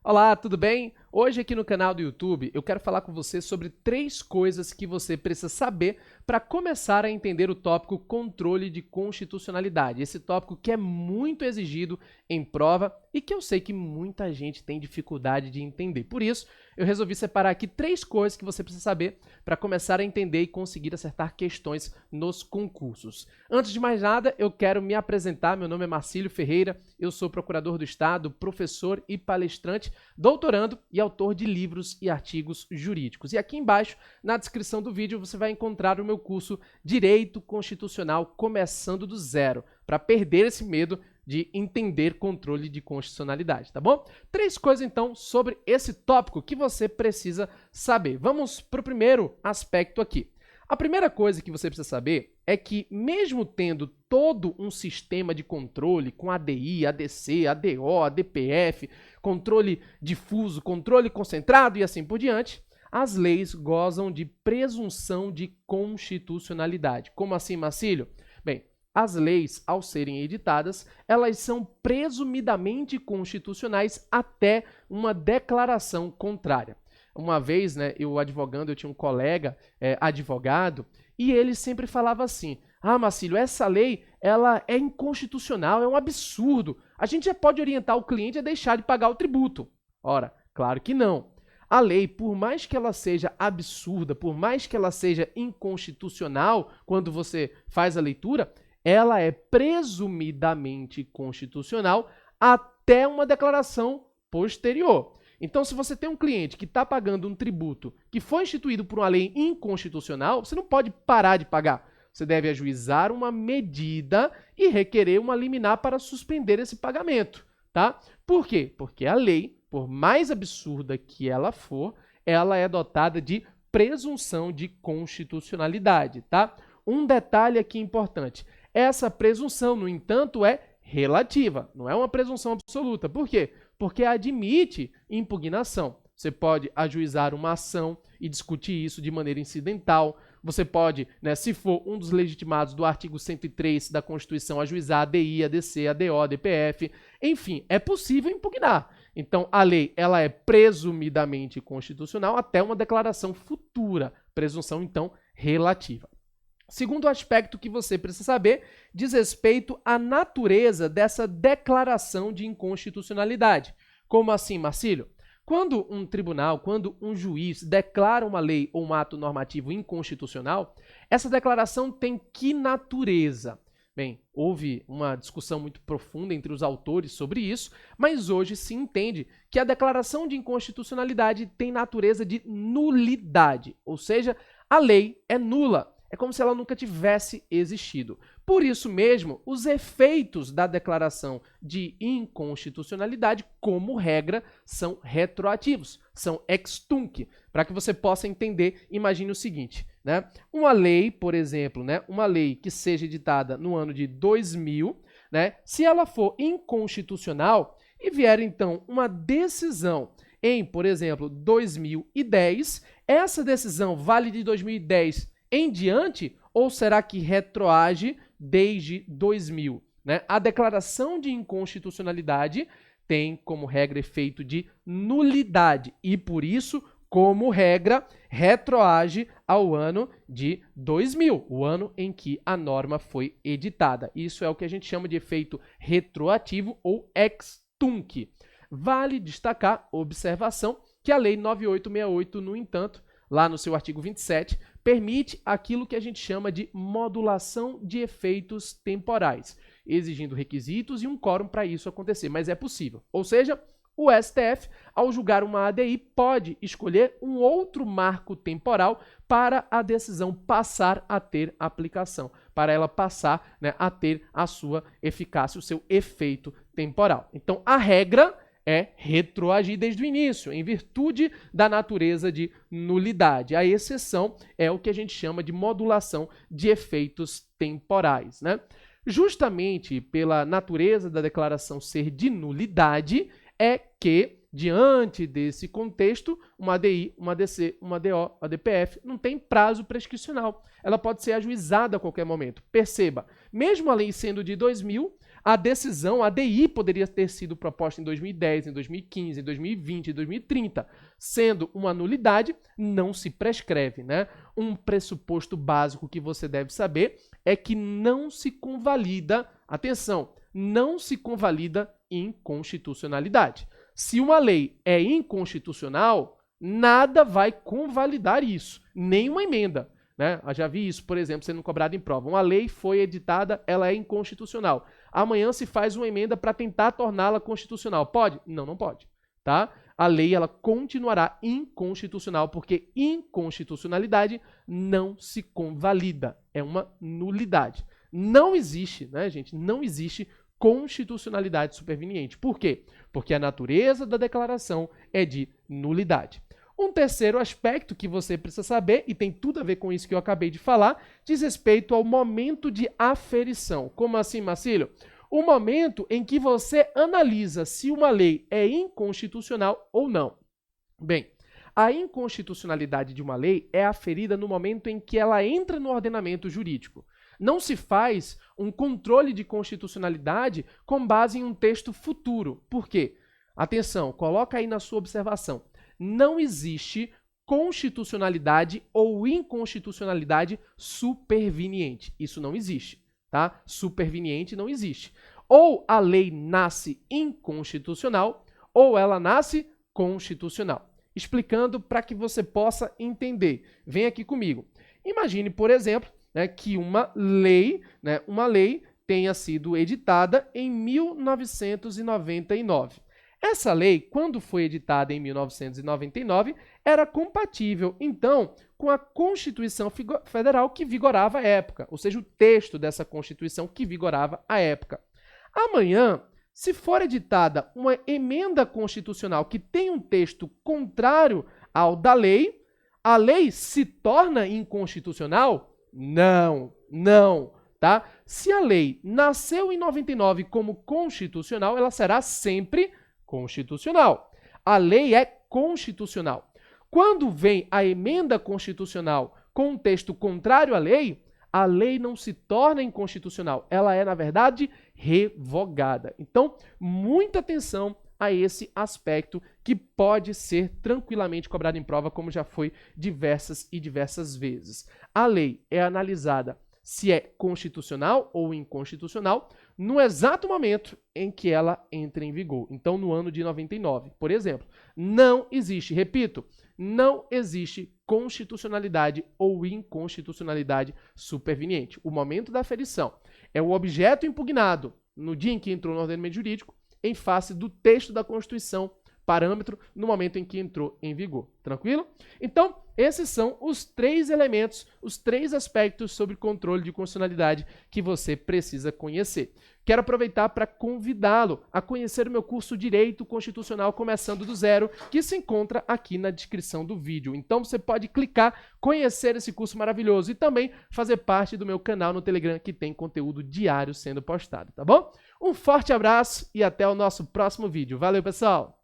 Olá, tudo bem? Hoje aqui no canal do YouTube eu quero falar com você sobre 3 coisas que você precisa saber para começar a entender o tópico controle de constitucionalidade. Esse tópico que é muito exigido em prova e que eu sei que muita gente tem dificuldade de entender. Por isso, eu resolvi separar aqui 3 coisas que você precisa saber para começar a entender e conseguir acertar questões nos concursos. Antes de mais nada, eu quero me apresentar. Meu nome é Marcílio Ferreira, eu sou procurador do Estado, professor e palestrante, doutorando e autor de livros e artigos jurídicos. E aqui embaixo, na descrição do vídeo, você vai encontrar o meu curso Direito Constitucional Começando do Zero, para perder esse medo de entender controle de constitucionalidade, tá bom? 3 coisas, então, sobre esse tópico que você precisa saber. Vamos para o primeiro aspecto aqui. A primeira coisa que você precisa saber é que, mesmo tendo todo um sistema de controle com ADI, ADC, ADO, ADPF, controle difuso, controle concentrado e assim por diante, as leis gozam de presunção de constitucionalidade. Como assim, Marcílio? Bem, as leis, ao serem editadas, elas são presumidamente constitucionais até uma declaração contrária. Uma vez, eu advogando, eu tinha um colega advogado, e ele sempre falava assim: ah, Marcílio, essa lei ela é inconstitucional, é um absurdo. A gente já pode orientar o cliente a deixar de pagar o tributo. Ora, claro que não. A lei, por mais que ela seja absurda, por mais que ela seja inconstitucional, quando você faz a leitura, ela é presumidamente constitucional até uma declaração posterior. Então, se você tem um cliente que está pagando um tributo que foi instituído por uma lei inconstitucional, você não pode parar de pagar. Você deve ajuizar uma medida e requerer uma liminar para suspender esse pagamento, tá? Por quê? Porque a lei, por mais absurda que ela for, ela é dotada de presunção de constitucionalidade, tá? Um detalhe aqui importante. Essa presunção, no entanto, é relativa, não é uma presunção absoluta. Por quê? Porque admite impugnação. Você pode ajuizar uma ação e discutir isso de maneira incidental. Você pode, se for um dos legitimados do artigo 103 da Constituição, ajuizar ADI, ADC, ADO, ADPF. Enfim, é possível impugnar. Então, a lei ela é presumidamente constitucional até uma declaração futura. Presunção, então, relativa. Segundo aspecto que você precisa saber diz respeito à natureza dessa declaração de inconstitucionalidade. Como assim, Marcílio? Quando um tribunal, quando um juiz declara uma lei ou um ato normativo inconstitucional, essa declaração tem que natureza? Bem, houve uma discussão muito profunda entre os autores sobre isso, mas hoje se entende que a declaração de inconstitucionalidade tem natureza de nulidade, ou seja, a lei é nula. É como se ela nunca tivesse existido. Por isso mesmo, os efeitos da declaração de inconstitucionalidade, como regra, são retroativos, são ex tunc. Para que você possa entender, imagine o seguinte, uma lei, por exemplo, uma lei que seja editada no ano de 2000, se ela for inconstitucional e vier então uma decisão em, por exemplo, 2010, essa decisão vale de 2010 em diante, ou será que retroage desde 2000? A declaração de inconstitucionalidade tem como regra efeito de nulidade e, por isso, como regra, retroage ao ano de 2000, o ano em que a norma foi editada. Isso é o que a gente chama de efeito retroativo ou ex tunc. Vale destacar, observação, que a Lei 9868, no entanto, lá no seu artigo 27, permite aquilo que a gente chama de modulação de efeitos temporais, exigindo requisitos e um quórum para isso acontecer, mas é possível. Ou seja, o STF, ao julgar uma ADI, pode escolher um outro marco temporal para a decisão passar a ter aplicação, para ela passar a ter a sua eficácia, o seu efeito temporal. Então, a regra é retroagir desde o início, em virtude da natureza de nulidade. A exceção é o que a gente chama de modulação de efeitos temporais. Justamente pela natureza da declaração ser de nulidade, é que, diante desse contexto, uma ADI, uma ADC, uma ADO, uma ADPF não tem prazo prescricional. Ela pode ser ajuizada a qualquer momento. Perceba, mesmo a lei sendo de 2000, A decisão, a ADI, poderia ter sido proposta em 2010, em 2015, em 2020, em 2030. Sendo uma nulidade, não se prescreve, né? Um pressuposto básico que você deve saber é que não se convalida, atenção, não se convalida inconstitucionalidade. Se uma lei é inconstitucional, nada vai convalidar isso, nem uma emenda. Né? Eu já vi isso, por exemplo, sendo cobrado em prova. Uma lei foi editada, ela é inconstitucional. Amanhã se faz uma emenda para tentar torná-la constitucional. Pode? Não, não pode. Tá? A lei ela continuará inconstitucional, porque inconstitucionalidade não se convalida. É uma nulidade. Não existe, né, gente? Não existe constitucionalidade superveniente. Por quê? Porque a natureza da declaração é de nulidade. Um terceiro aspecto que você precisa saber, e tem tudo a ver com isso que eu acabei de falar, diz respeito ao momento de aferição. Como assim, Marcílio? O momento em que você analisa se uma lei é inconstitucional ou não. Bem, a inconstitucionalidade de uma lei é aferida no momento em que ela entra no ordenamento jurídico. Não se faz um controle de constitucionalidade com base em um texto futuro. Por quê? Atenção, coloca aí na sua observação. Não existe constitucionalidade ou inconstitucionalidade superveniente. Isso não existe, tá? Superveniente não existe. Ou a lei nasce inconstitucional, ou ela nasce constitucional. Explicando para que você possa entender. Vem aqui comigo. Imagine, por exemplo, né, que uma lei tenha sido editada em 1999. Essa lei, quando foi editada em 1999, era compatível, então, com a Constituição Federal que vigorava à época, ou seja, o texto dessa Constituição que vigorava à época. Amanhã, se for editada uma emenda constitucional que tem um texto contrário ao da lei, a lei se torna inconstitucional? Não, não, tá? Se a lei nasceu em 99 como constitucional, ela será sempre constitucional. A lei é constitucional. Quando vem a emenda constitucional com um texto contrário à lei, a lei não se torna inconstitucional. Ela é, na verdade, revogada. Então, muita atenção a esse aspecto que pode ser tranquilamente cobrado em prova, como já foi diversas e diversas vezes. A lei é analisada se é constitucional ou inconstitucional no exato momento em que ela entra em vigor. Então, no ano de 99, por exemplo, não existe, repito, não existe constitucionalidade ou inconstitucionalidade superveniente. O momento da aferição é o objeto impugnado no dia em que entrou no ordenamento jurídico em face do texto da Constituição, parâmetro, no momento em que entrou em vigor. Tranquilo? Então, esses são os 3 elementos, os 3 aspectos sobre controle de constitucionalidade que você precisa conhecer. Quero aproveitar para convidá-lo a conhecer o meu curso Direito Constitucional Começando do Zero, que se encontra aqui na descrição do vídeo. Então, você pode clicar, conhecer esse curso maravilhoso e também fazer parte do meu canal no Telegram, que tem conteúdo diário sendo postado, tá bom? Um forte abraço e até o nosso próximo vídeo. Valeu, pessoal!